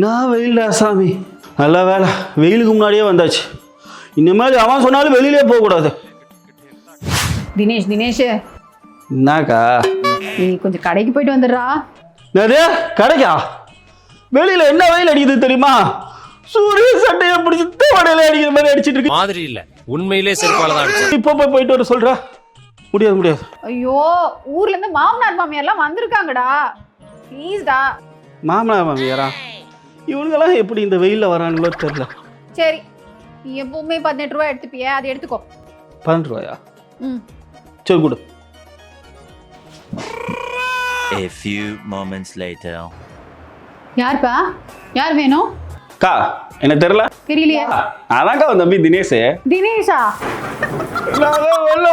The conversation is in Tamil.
நான் வெயில்டா சாமி. நல்ல வேலை, வெயிலுக்கு முன்னாடியே வந்தாச்சு. இனிமேல் அவன் சொன்னாலும் வெளியிலே போகக்கூடாது. தினேஷ் தினேஷ், என்னக்கா? நீ கொஞ்சம் கடைக்கு போயிட்டு வந்துடுறா. நிறைய கடைக்கா? வெளியில என்ன வெயில் அடிக்குது தெரியுமா? சூரிய சட்டையை பிடிச்சி தவடையில அடிக்கிற மாதிரி அடிச்சிட்டு இருக்கு. மாதிரி இல்ல, உண்மையிலே செருப்பால தான் அடிச்சு. இப்போ போயிட்டு வர சொல்றா. முடியாது. ஐயோ, ஊர்ல இருந்து மாமனார் மாமியார்லாம் வந்திருக்காங்கடா. ப்ளீஸ்டா. மாமனார் மாமியாரா? இவனுங்கெல்லாம் எப்படி இந்த வெயில்ல வரானுங்களோ தெரியல. சரி, நீ எப்பவுமே 18 ரூபாய் எடுத்துப்பிய, அதை எடுத்துக்கோ. 12 ரூபாயா? ம், சரி கொடு. A few moments later. யார்ப்பா? யார் வேணும்? கா, எனக்கு தெரியல. தெரியலையே. அதான்க்கா உன் தம்பி தினேஷ். தினேஷா? நான் வெளில